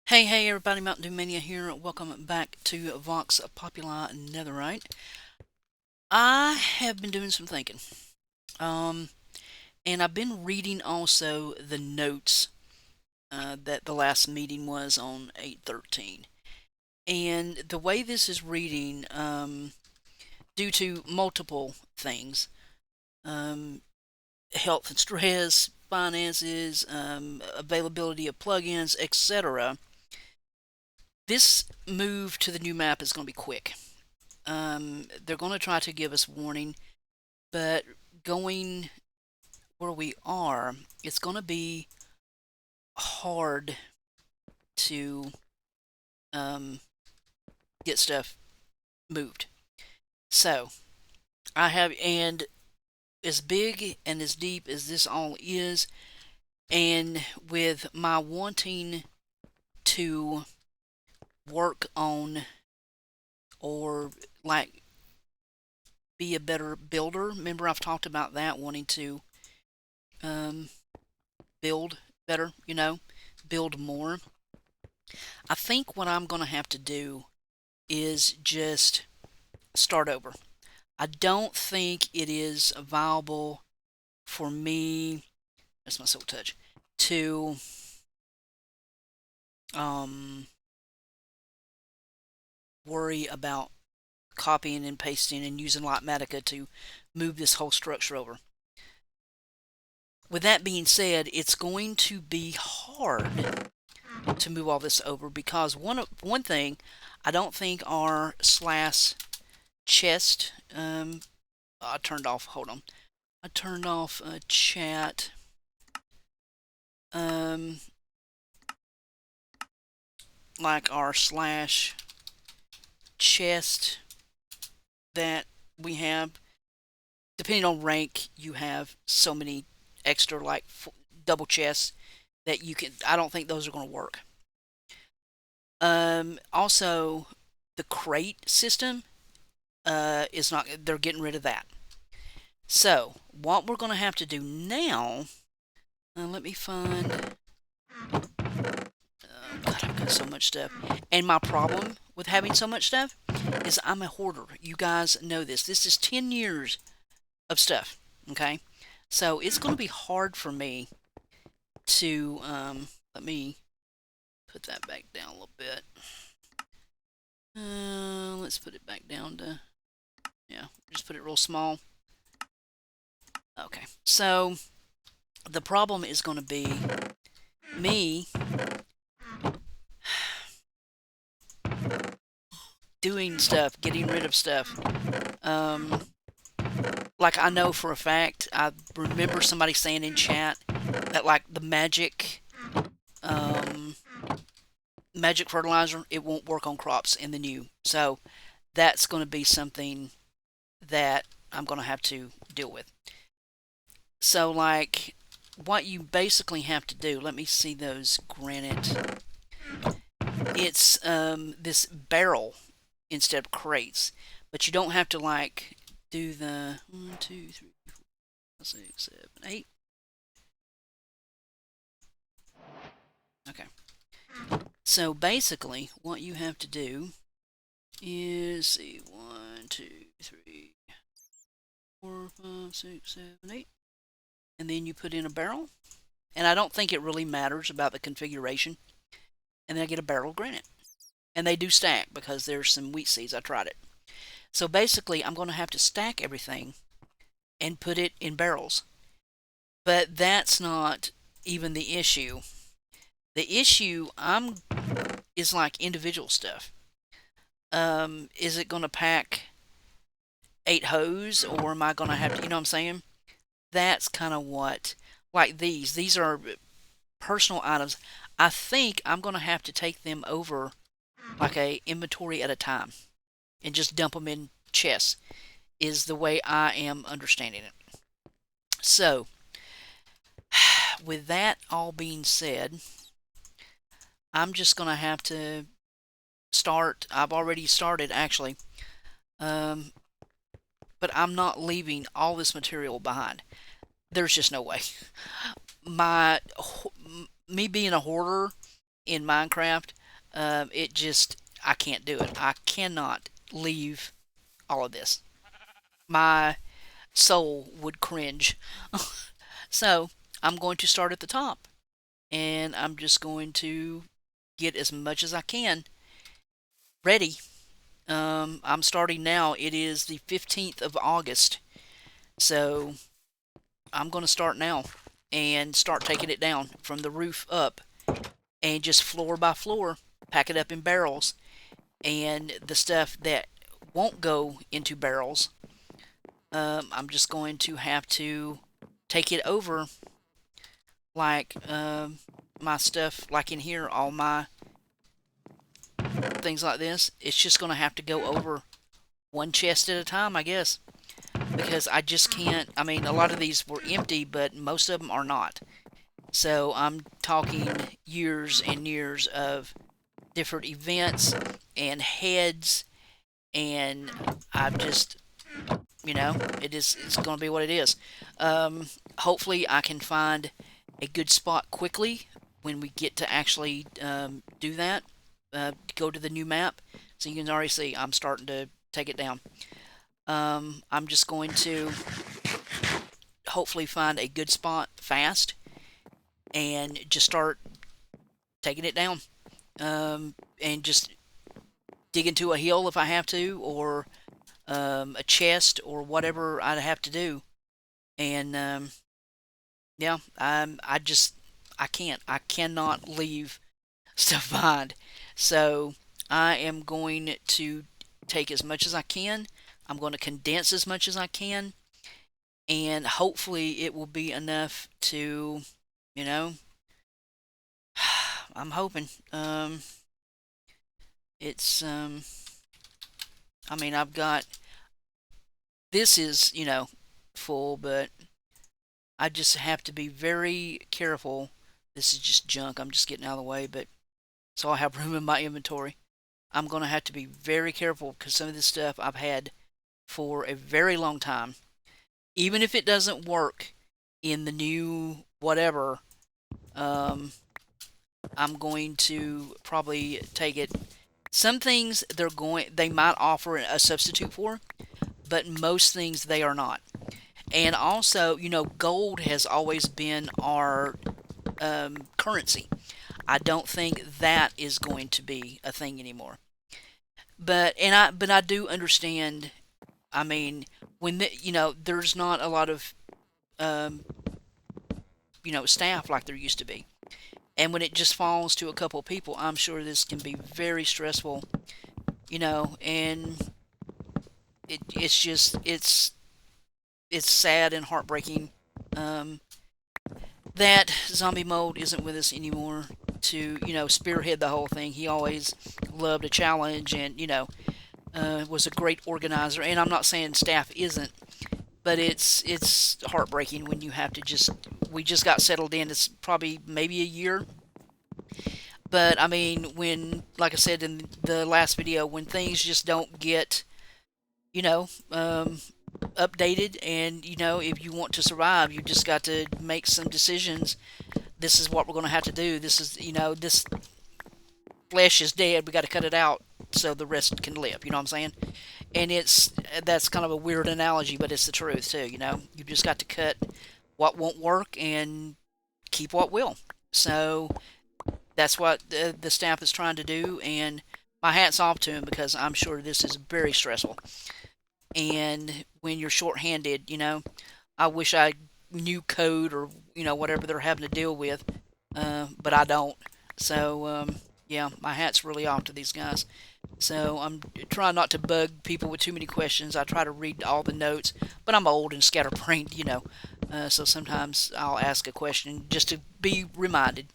Hey everybody, Mntdewmania here. Welcome back to Vox Populi Netherite. I have been doing some thinking. Um, and I've been reading also the notes that the last meeting was on 8/13. And the way this is reading, due to multiple things, um, health and stress, finances, availability of plugins, etc., this move to the new map is going to be quick. They're going to try to give us warning, but going where we are, it's going to be hard to um, get stuff moved. So, I have, and as big and as deep as this all is, and with my wanting to work on or like be a better builder, remember I've talked about that, wanting to um, build better, build more. I think what I'm going to have to do is just start over. I don't think it is viable for me, that's my soul touch, to um, worry about copying and pasting and using Lotmatica to move this whole structure over. With that being said, it's going to be hard to move all this over because one thing, I don't think our slash chest, I turned off, hold on, I turned off chat, um, like our slash chest that we have, depending on rank, you have so many extra like double chests that you can, I don't think those are going to work. Also, the crate system is not, they're getting rid of that. So, what we're going to have to do now, let me find, God, I've got so much stuff. And my problem with having so much stuff is I'm a hoarder. You guys know this. This is 10 years of stuff, okay? So, it's going to be hard for me to, let me put that back down a little bit. Let's put it back down to, yeah, just put it real small. Okay, so the problem is going to be me doing stuff, getting rid of stuff. Like I know for a fact, I remember somebody saying in chat that like the um, magic fertilizer, it won't work on crops in the new. So that's going to be something that I'm going to have to deal with. So like what you basically have to do, let me see those granite. It's this barrel instead of crates, but you don't have to like do the 1, 2, 3, 4, 5, 6, 7, 8. Okay. So basically, what you have to do is see 1, 2, 3, 4, 5, 6, 7, 8, and then you put in a barrel. And I don't think it really matters about the configuration. And then I get a barrel of granite. And they do stack because there's some wheat seeds. I tried it. So basically, I'm going to have to stack everything and put it in barrels. But that's not even the issue. The issue is like individual stuff. Is it going to pack 8 hoes, or am I going to have to, you know what I'm saying? That's kind of what, like these. These are personal items. I think I'm going to have to take them over like a inventory at a time and just dump them in chests is the way I am understanding it. So, with that all being said, I'm just going to have to start. I've already started actually, um, but I'm not leaving all this material behind. There's just no way. My me being a hoarder in Minecraft, It just, I can't do it. I cannot leave all of this. My soul would cringe. So I'm going to start at the top, and I'm just going to get as much as I can ready. I'm starting now. It is the 15th of August. So I'm going to start now and start taking it down from the roof up, and just floor by floor pack it up in barrels. And the stuff that won't go into barrels, I'm just going to have to take it over, like my stuff, like in here, all my things like this. It's just going to have to go over one chest at a time, I guess, because I just can't. I mean, a lot of these were empty, but most of them are not. So I'm talking years and years of different events and heads, and I've just, it's going to be what it is. Hopefully I can find a good spot quickly when we get to actually do that, go to the new map. So you can already see I'm starting to take it down. I'm just going to hopefully find a good spot fast and just start taking it down, and just dig into a hill if I have to, or a chest, or whatever I'd have to do. And yeah, I cannot leave stuff behind. So I am going to take as much as I can. I'm going to condense as much as I can, and hopefully it will be enough to, you know, I'm hoping. It's I mean, I've got, this is, full, but I just have to be very careful. This is just junk. I'm just getting out of the way, but so I have room in my inventory. I'm going to have to be very careful because some of this stuff I've had for a very long time. Even if it doesn't work in the new whatever, I'm going to probably take it. Some things they might offer a substitute for, but most things they are not. And also, gold has always been our currency. I don't think that is going to be a thing anymore. But I do understand. I mean, when there's not a lot of um, staff like there used to be, and when it just falls to a couple of people, I'm sure this can be very stressful. And it's sad and heartbreaking that Zombie Mold isn't with us anymore to spearhead the whole thing. He always loved a challenge, and was a great organizer. And I'm not saying staff isn't, but it's heartbreaking when you have to we just got settled in. It's probably maybe a year. But I mean, like I said in the last video, when things just don't get, updated, and if you want to survive, you just got to make some decisions. This is what we're going to have to do. This is, this flesh is dead. We got to cut it out so the rest can live. You know what I'm saying? And that's kind of a weird analogy, but it's the truth too. You just got to cut what won't work and keep what will. So that's what the staff is trying to do, and my hat's off to him, because I'm sure this is very stressful. And when you're short-handed, I wish I knew code, or whatever they're having to deal with, but I don't. So yeah, my hat's really off to these guys. So I'm trying not to bug people with too many questions. I try to read all the notes, but I'm old and scatterbrained, so sometimes I'll ask a question just to be reminded.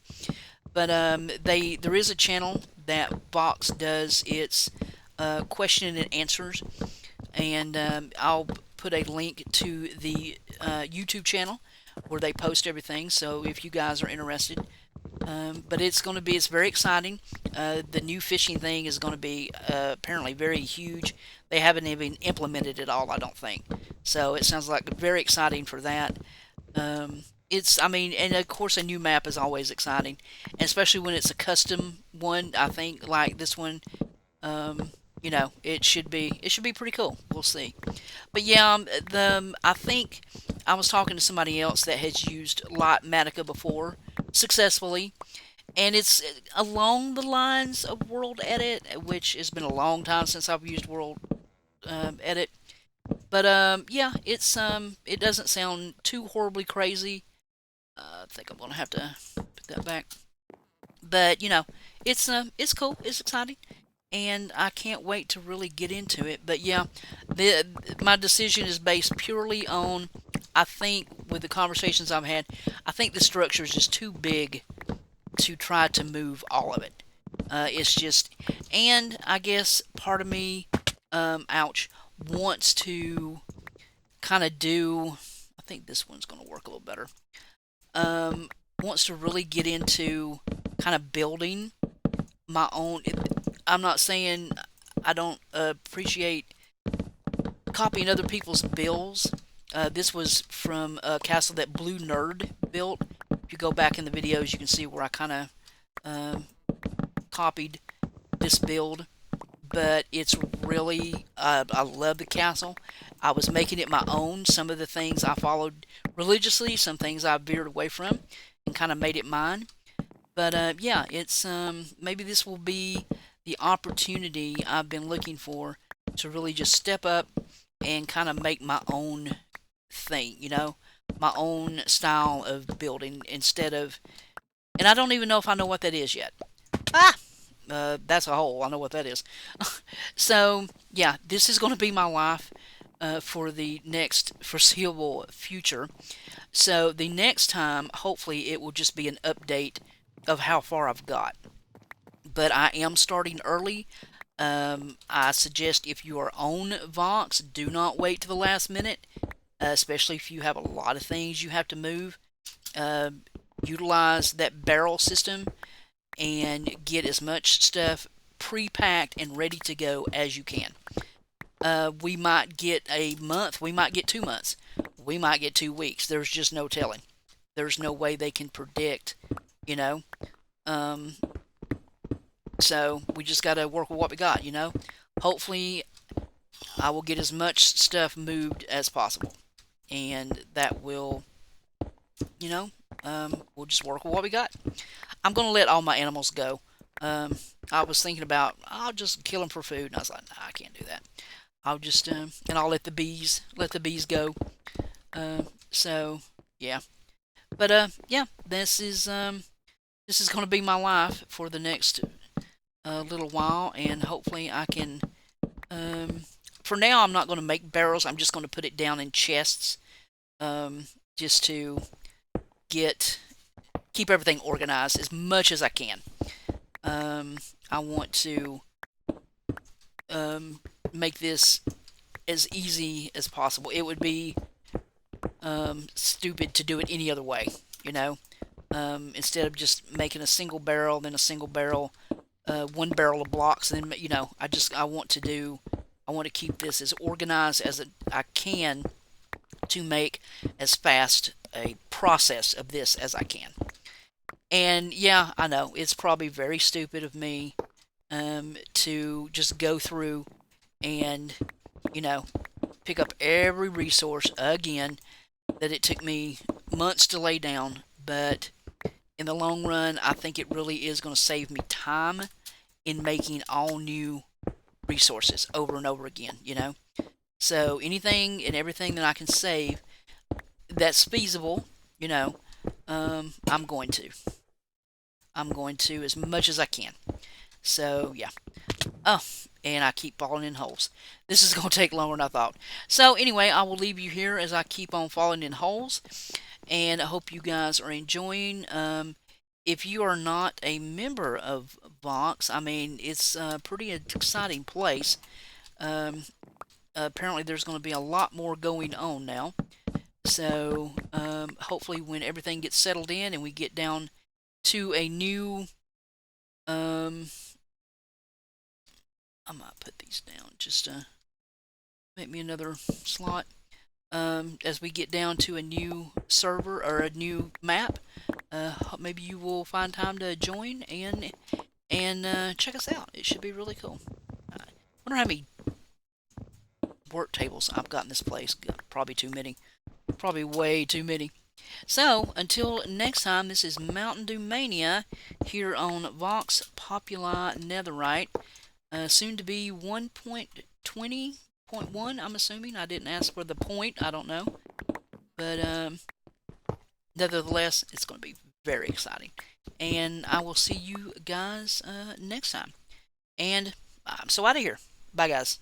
But there is a channel that Vox does its question and answers, and I'll put a link to the YouTube channel where they post everything. So if you guys are interested, but it's very exciting. The new fishing thing is going to be apparently very huge. They haven't even implemented it all, I don't think. So it sounds like very exciting for that. I mean, and of course, a new map is always exciting, and especially when it's a custom one. I think like this one, um, it should be pretty cool. We'll see. But yeah, I think I was talking to somebody else that has used Lightmatica before successfully, and it's along the lines of World Edit, which has been a long time since I've used World Edit. But yeah, it doesn't sound too horribly crazy. I think I'm gonna have to put that back. But it's cool, it's exciting, and I can't wait to really get into it. But yeah, the my decision is based purely on, I think with the conversations I've had, I think the structure is just too big to try to move all of it. It's just, and I guess part of me, ouch, wants to kind of do. I think this one's going to work a little better. Um, Wants to really get into kind of building my own. I'm not saying I don't appreciate copying other people's builds. This was from a castle that Blue Nerd built. If you go back in the videos, you can see where I kind of um, copied this build. But it's really, I love the castle. I was making it my own. Some of the things I followed religiously, some things I veered away from and kind of made it mine. But yeah, it's maybe this will be the opportunity I've been looking for to really just step up and kind of make my own thing, my own style of building instead of, and I don't even know if I know what that is yet. Ah, that's a hole. I know what that is. So yeah, this is going to be my life for the next foreseeable future. So the next time, hopefully, it will just be an update of how far I've got. But I am starting early. I suggest if you are on Vox, do not wait to the last minute, especially if you have a lot of things you have to move. Uh, Utilize that barrel system and get as much stuff pre-packed and ready to go as you can. We might get a month, we might get 2 months, we might get 2 weeks. There's just no telling. There's no way they can predict, you know. Um, so we just got to work with what we got. Hopefully, I will get as much stuff moved as possible, and that will, you know, we'll just work with what we got. I'm gonna let all my animals go. I was thinking about I'll just kill them for food, and I was like, nah, I can't do that. I'll just and I'll let the bees go. So yeah, but yeah, this is gonna be my life for the next little while, and hopefully I can. Um, for now, I'm not going to make barrels. I'm just going to put it down in chests, just to get keep everything organized as much as I can. I want to make this as easy as possible. It would be stupid to do it any other way, you know. Instead of just making a single barrel, then a single barrel, one barrel of blocks, and then I want to keep this as organized as I can to make as fast a process of this as I can. And yeah, I know it's probably very stupid of me to just go through and you know pick up every resource again that it took me months to lay down, but in the long run, I think it really is going to save me time in making all new resources over and over again. So anything and everything that I can save that's feasible, you know, I'm going to. I'm going to as much as I can. So yeah. Oh, and I keep falling in holes. This is going to take longer than I thought. So anyway, I will leave you here as I keep on falling in holes. And I hope you guys are enjoying. If you are not a member of Vox, I mean, it's a pretty exciting place. Um, Apparently, there's going to be a lot more going on now. So hopefully, when everything gets settled in and we get down to a new, um, I might put these down just to make me another slot. as we get down to a new server or a new map. Maybe you will find time to join and check us out. It should be really cool. I wonder how many work tables I've got in this place. Probably too many. Probably way too many. So, until next time, this is Mntdewmania here on Vox Populi Netherite. Soon to be 1.20.1, I'm assuming. I didn't ask for the point, I don't know. But, nevertheless, it's going to be very exciting. And I will see you guys next time. And I'm so out of here. Bye, guys.